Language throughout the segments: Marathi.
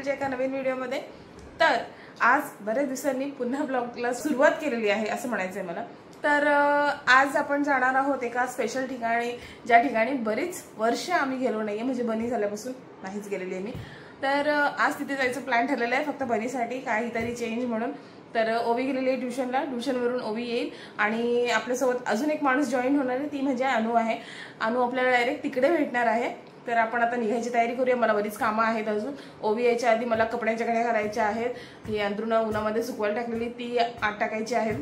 चॅनलच्या एका नवीन व्हिडिओमध्ये। तर आज बरेच दिवसांनी पुन्हा ब्लॉगला सुरुवात केलेली आहे असं म्हणायचंय मला। तर आज आपण जाणार आहोत एका स्पेशल ठिकाणी, ज्या ठिकाणी बरीच वर्ष आम्ही गेलो नाहीये, म्हणजे बनी झाल्यापासून नाहीच गेलेली आहे मी। तर आज तिथे जायचं प्लॅन ठरलेलं आहे, फक्त बनीसाठी काहीतरी चेंज म्हणून। तर ओवी गेलेली आहे ट्यूशनला, ट्यूशनवरून ओवी येईल आणि आपल्यासोबत अजून एक माणूस जॉईन होणार आहे, ती म्हणजे अनु आहे। अनु आपल्याला डायरेक्ट तिकडे भेटणार आहे। तर आपण आता निघायची तयारी करूया। मला बरीच कामं आहेत अजून। ओवी यायच्या आधी मला कपड्यांच्या घड्या घालायच्या आहेत, ही अंथरुणं उन्हामध्ये सुकवायला टाकलेली ती आत टाकायची आहेत।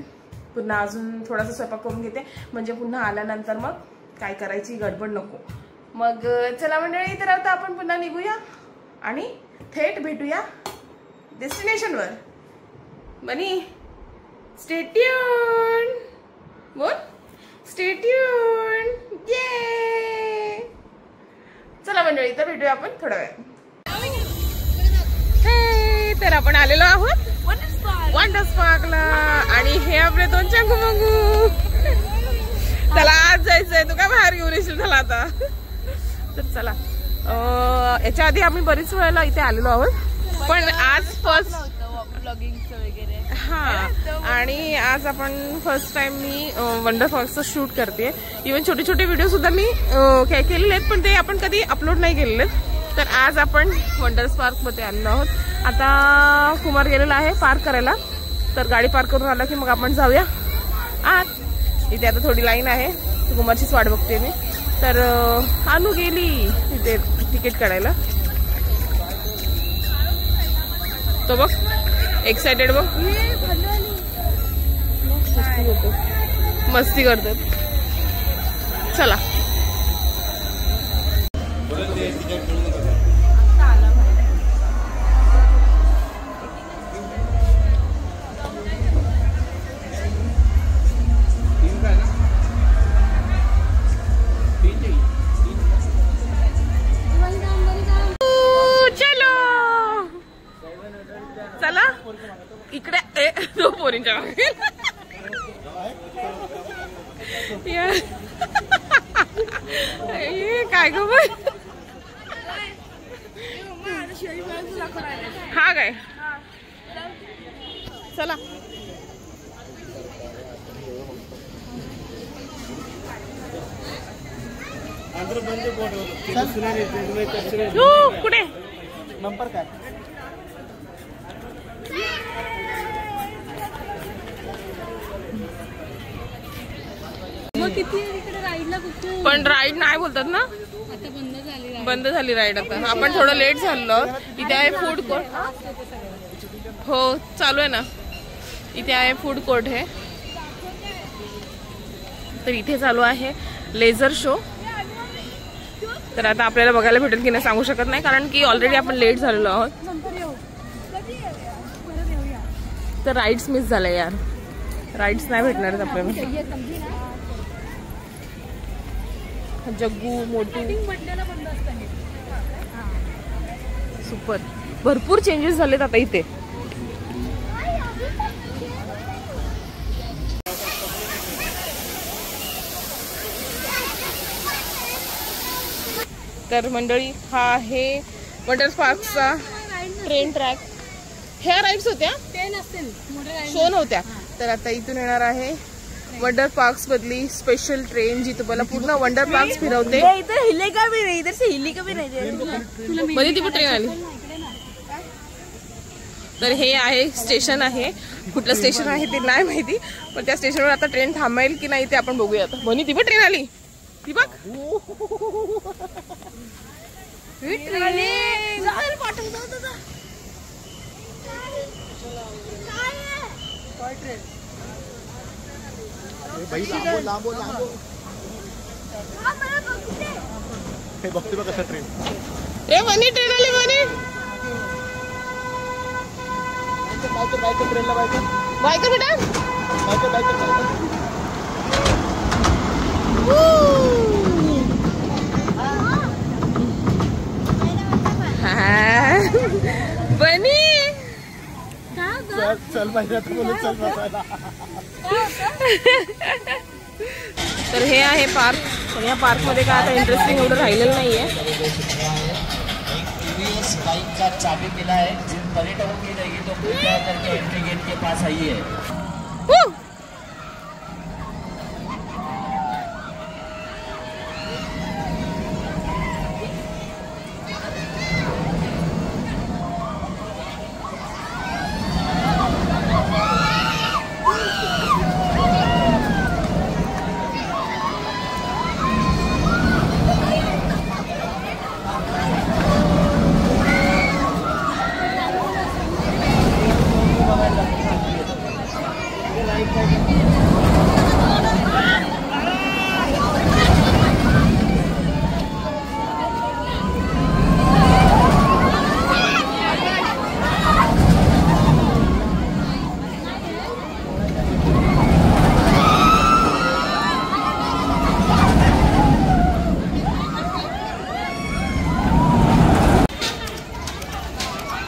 पुन्हा अजून थोडासा स्वयंपाक करून घेते, म्हणजे पुन्हा आल्यानंतर मग काय करायची गडबड नको। मग चला मंडळी, तर आता आपण पुन्हा निघूया आणि थेट भेटूया डेस्टिनेशनवर। बनी स्टे ट्यून, बोल स्टे ट्यून। ये चला मंडळी, तर भेटूया आपण थोड्या वेळात। हे तर आपण आलेलो आहोत वंडर पार्कला आणि हे आपले दोन चंगू मंगू। त्याला आज जायचंय, तू काय बाहेर घेऊन येशील त्याला आता। तर चला, याच्या आधी आम्ही बरीच वेळेला इथे आलेलो आहोत, पण आज फर्स्ट वगैरे हा, आणि आज आपण फर्स्ट टाइम मी वंडर पार्कचं शूट करते। इव्हन छोटे छोटे व्हिडिओ सुद्धा मी काय केलेले आहेत, पण ते आपण कधी अपलोड नाही केलेले। तर आज आपण वंडर पार्क मध्ये आलेलो आहोत। आता कुमार गेलेला आहे पार्क करायला, तर गाडी पार्क करून आला की मग आपण जाऊया आत। इथे आता थोडी लाईन आहे, कुमारचीच वाट बघते मी। तर अनु गेली इथे तिकीट काढायला, तो बघ एक्साइटेड बघ, मस्ती करतात। चला इकडे दो पोरींच्या काय ग बाई, हा काय चला कुठे नंबर काय पण राईड नाही बोलतात ना, आता बंद झाली राईड। आता आपण थोडं लेट झालो। इथे आहे फूड कोर्ट, हो चालू आहे ना, इथे आहे फूड कोर्ट है। तर इथे चालू आहे लेझर शो। तर आता आपल्याला बघायला भेटेल की नाही सांगू शकत नाही, कारण की ऑलरेडी आपण लेट झालेलो आहोत। तर राईड्स मिस झाल्या यार, राईड्स नाही भेटणार आपल्याला। जग्गू मोटू सुपर, भरपूर चेंजेस झालेत आता इथे। तर मंडळी, हा आहे वॉटर पार्कचा ट्रेन ट्रॅक। ह्या राईड्स होत्या, शो नव्हत्या। तर आता इथून येणार आहे वंडर पार्क्स बदली स्पेशल ट्रेन, जी तुम्हाला पूर्ण वंडर पार्क्स फिरवते। मध्ये ती पण ट्रेन आली। तर हे आहे स्टेशन आहे, कुठलं स्टेशन आहे ते नाही माहिती, पण त्या स्टेशनवर आता ट्रेन थांबेल की नाही ते आपण बघूया। आता बनी ती पण ट्रेन आली, ती बघ भाई लांबो हे बघते बघ कसं ट्रेन। ए बनी ट्रेन आली, बनी बायकर ट्रेनला बायकर बेटा बनी चल पाहिजे चल बसायला। तर हे आहे पार्क, पण या पार्क मध्ये काय आता इंटरेस्टिंग एवढं राहिलेलं नाहीये। इस बाइक का चाबी मिला है। जिन पर्यटकों की रहेगी तो कृपया करके एंट्री गेट के पास आइए।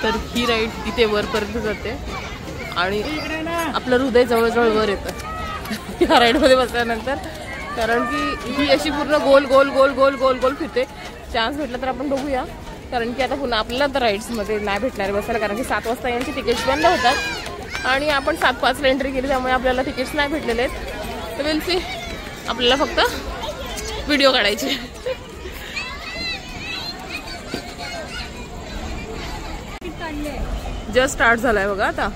तर ही राईड तिथे वरपर्यंत जाते आणि आपलं हृदय जवळजवळ वर येतं या राईडमध्ये बसल्यानंतर, कारण की ही अशी पूर्ण गोल गोल गोल गोल गोल गोल फिरते. चान्स भेटला तर आपण बघूया, कारण की आता पुन्हा आपल्याला तर राईड्समध्ये नाही भेटणार बसायला, कारण की 7 वाजता यांची तिकीट्स बंद होतात आणि आपण 7:05 एंट्री केली, त्यामुळे आपल्याला तिकीट्स नाही भेटलेले आहेत. तर विल सी, आपल्याला फक्त व्हिडिओ काढायचे. जस्ट स्टार्ट झालाय बघा आता.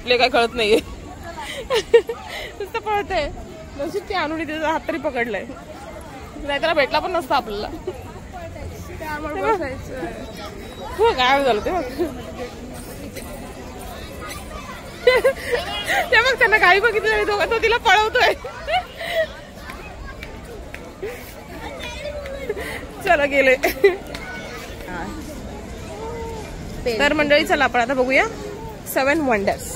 ले काय कळत नाहीये नुसतं पळतंय. नशीब ती आणून त्याचा हात तरी पकडलाय, नाही त्याला भेटला पण नसता आपल्याला. हो काय झालं ते मग त्यांना काही बघितलं दोघं, तो तिला पळवतोय. चला गेले. तर मंडळी चला आपण आता बघूया 7 वंडर्स.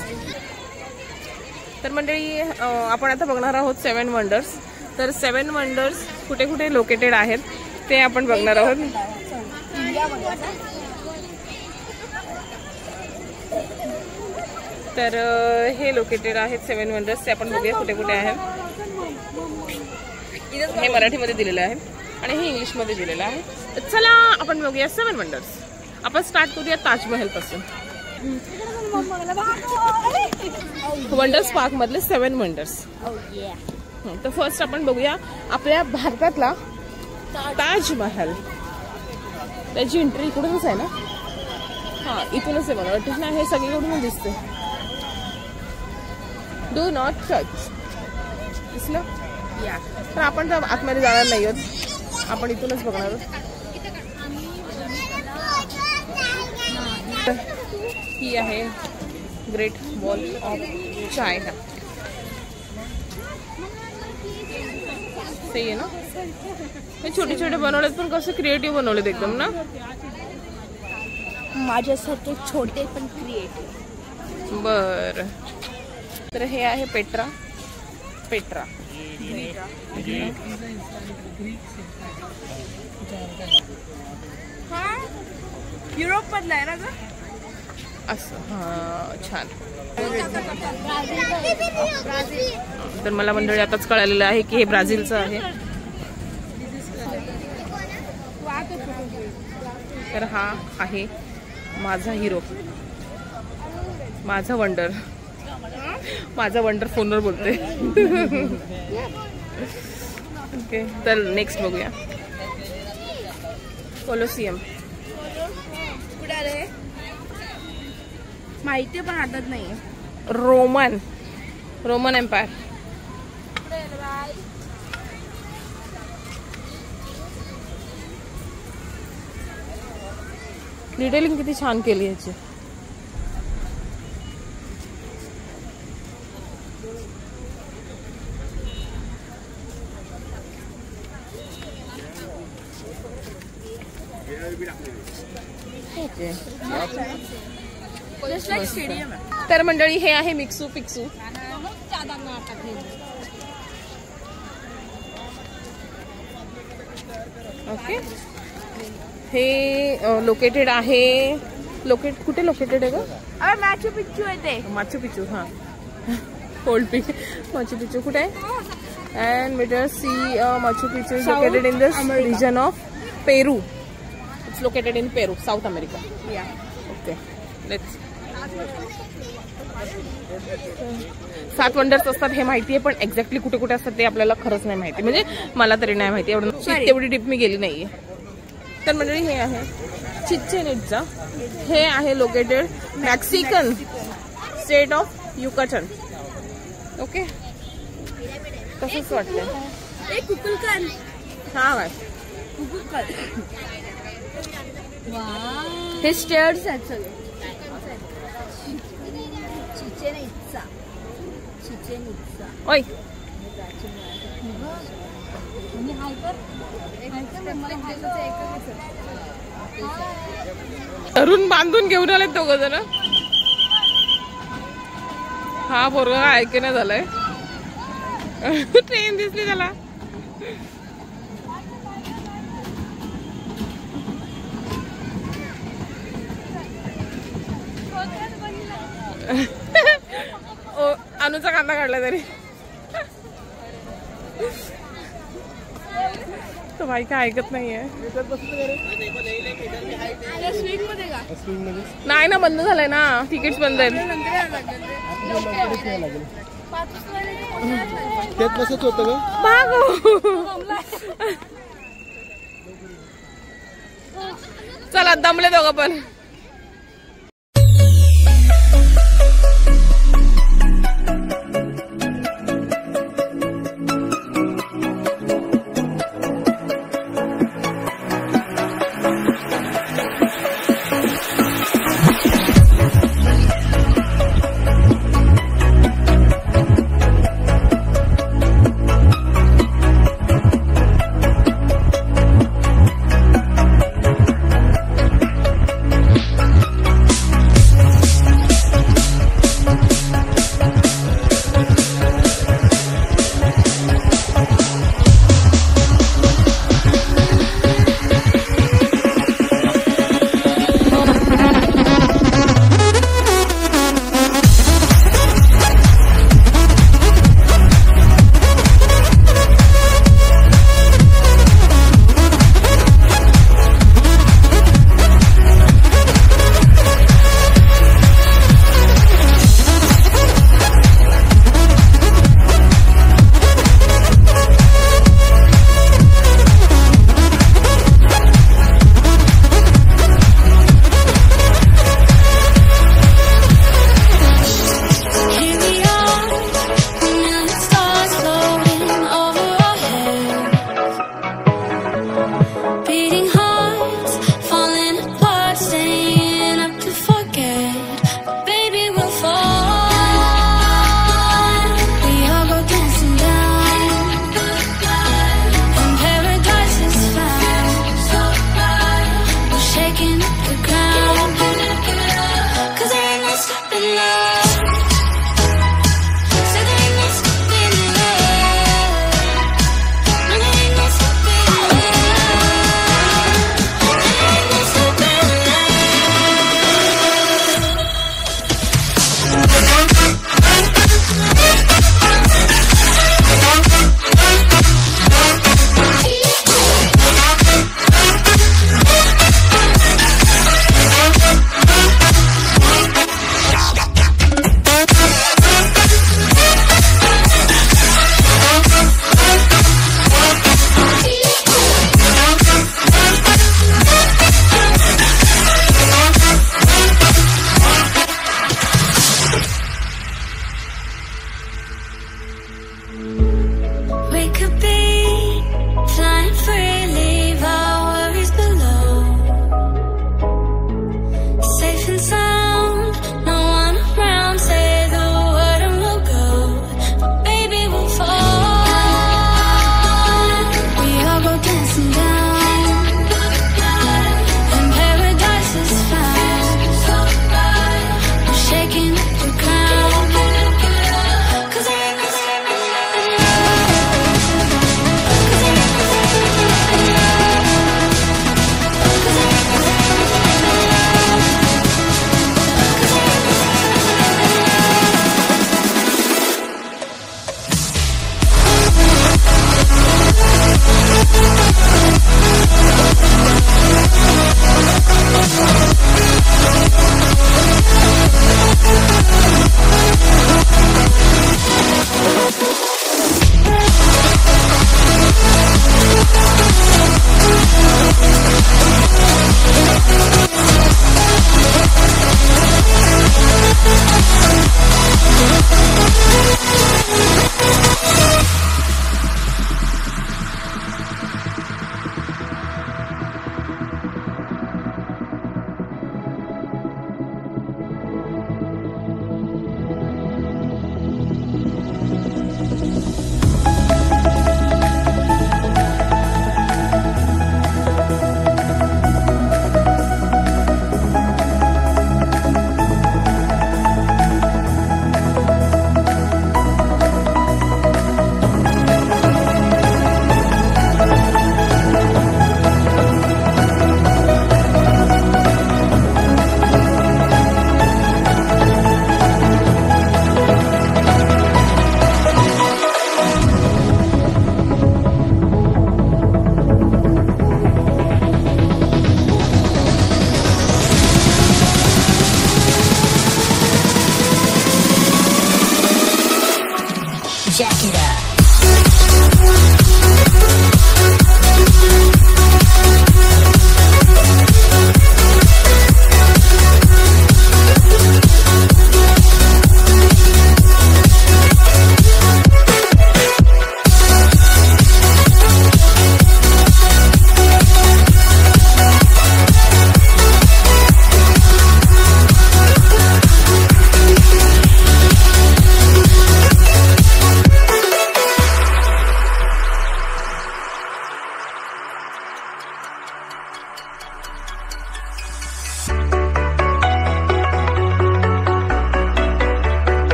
तर मंडळी आपण आता बघणार आहोत 7 वंडर्स. तर 7 वंडर्स कुठे कुठे लोकेटेड आहेत ते आपण बघणार आहोत. तर हे लोकेटेड आहेत 7 वंडर्स, ते आपण बघूया कुठे कुठे आहेत. हे मराठीमध्ये दिलेलं आहे आणि हे इंग्लिशमध्ये दिलेलं आहे. तर चला आपण बघूया 7 वंडर्स. आपण स्टार्ट करूया ताजमहल पासून. वंडर्स पार्क मधले 7 वंडर्स. तर फर्स्ट आपण बघूया आपल्या भारतातला ताजमहल. त्याची एंट्री इकडूनच आहे ना? हा, इथूनच आहे मला वाटतं ना. हे सगळीकडून दिसते. Do not touch. दिसलं? तर आपण तर आतमध्ये जाणार नाही आहोत, आपण इथूनच बघणार आहोत. ही आहे ग्रेट वॉल ऑफ चायना. सही आहे ना? हे छोटे छोटे बनवलेत पण कसं क्रिएटिव्ह बनवलेत एकदम ना. माझ्यासारखे छोटे पण क्रिएटिव्ह. बर. तर हे आहे पेट्रा. पेट्रा युरोप मधला आहे ना ग असं. हा छान. तर मला मंडळी आताच कळालेलं आहे की हे ब्राझीलचं आहे. तर हा आहे माझा हिरो, माझा वंडर. माझा वंडर फोनवर बोलते. ओके, तर नेक्स्ट बघूया कोलोसियम. कुठे आले माहिती पण आठवत नाहीये. Roman empire. डिटेलिंग किती छान केली याची. तर मंडळी हे आहे मिक्सू पिक्सू. ओके, हे लोकेटेड आहे. कुठे लोकेटेड आहे का? मॅचू पिच्चू आहे ते. Machu Picchu. हा, ओल्ड पिक. माचू पिच्चू कुठे आहे? And we just see Machu Picchu is located in this region of Peru. It's located in Peru, South America. Yeah. Okay, let's. 7 wonders असतात हे माहिती आहे, पण एक्झॅक्टली कुठे कुठे असतात ते आपल्याला खरंच नाही माहिती. म्हणजे मला तरी नाही माहिती, तेवढी डीप मी गेली नाहीये. तर मंडळी हे आहे चिचेन इट्जा. हे आहे located Mexican state of Yucatan. Okay, तसंच वाटतंय. एक कुकुलकन. हा बाय कुकुलकन. हे स्टेअर्स आहेत सगळे. ओय धरून बांधून घेऊन आले दोघ जण. हा पोरगा ऐकणं झालंय. ट्रेन दिसली त्याला. अनुचा कांदा काढला तरी तो भाई काय ऐकत नाहीये. नाही ना, बंद झालंय ना, तिकीट्स बंद आहेत. त्यात कसंच होतं ग. चला दमले दोघं पण.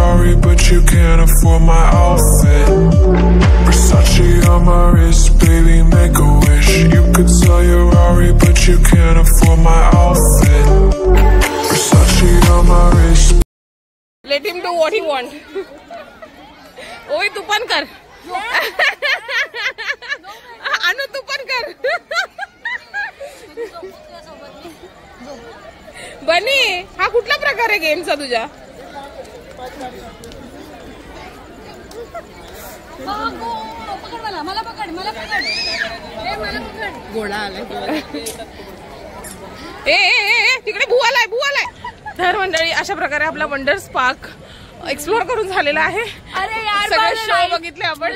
Rari, but you can't afford my outfit. Versace on my wrist, baby, make a wish. You could sell your Rari, but you can't afford my outfit. Versace on my wrist. Let him do what he want. ओय तू पण कर. अनु तू पण कर. बनी हा कुठला प्रकार आहे गेमचा तुझ्या? मला पकड घोडा आलाय. ए तिकडे भू आलाय. तर मंडळी अशा प्रकारे आपला वंडर्स पार्क एक्सप्लोर करून झालेला आहे. अरे यार सगळे शो बघितले आपण.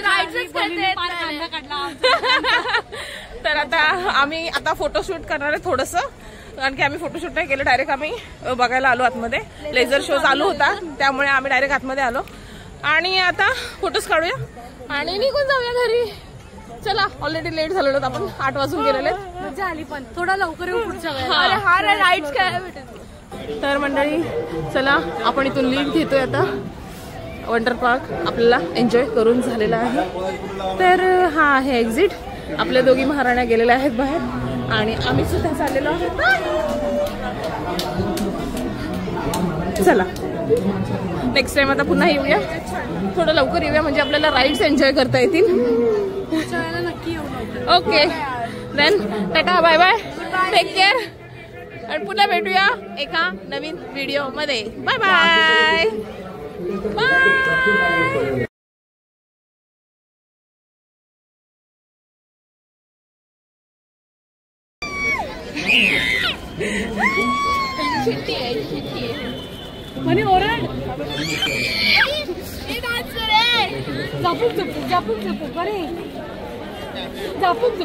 तर आता आम्ही फोटोशूट करणार आहे थोडस, कारण की आम्ही फोटोशूट नाही केलं, डायरेक्ट आम्ही बघायला आलो आतमध्ये. लेझर शो चालू होता त्यामुळे आम्ही डायरेक्ट आतमध्ये आलो आणि आता फोटोज काढूया आणि निघून जाऊया घरी. चला ऑलरेडी लेट झालेलो आपण, 8 वाजून गेलेले. मजा आली पण थोडा लवकर येऊ पुढच्या वेळेला. अरे हा राईड्स काय भेटेल. तर मंडळी चला आपण इथून लीव घेतोय आता. वंडर पार्क आपल्याला एन्जॉय करून झालेला आहे. तर हा आहे एक्झिट. आपल्या दोघी महाराण्या गेलेल्या आहेत बाहेर आणि आम्ही सुद्धा चाललेलो आहोत. चला नेक्स्ट टाइम आता पुन्हा येऊया, थोडं लवकर येऊया म्हणजे आपल्याला राईड्स एन्जॉय करता येतील. पुढच्या वेळेला नक्की येऊ. Okay then tata bye bye, take care आणि पुन्हा भेटूया एका नवीन व्हिडिओ मध्ये. Bye bye bye. म्हणे ओरड. झापूक बरे झापूक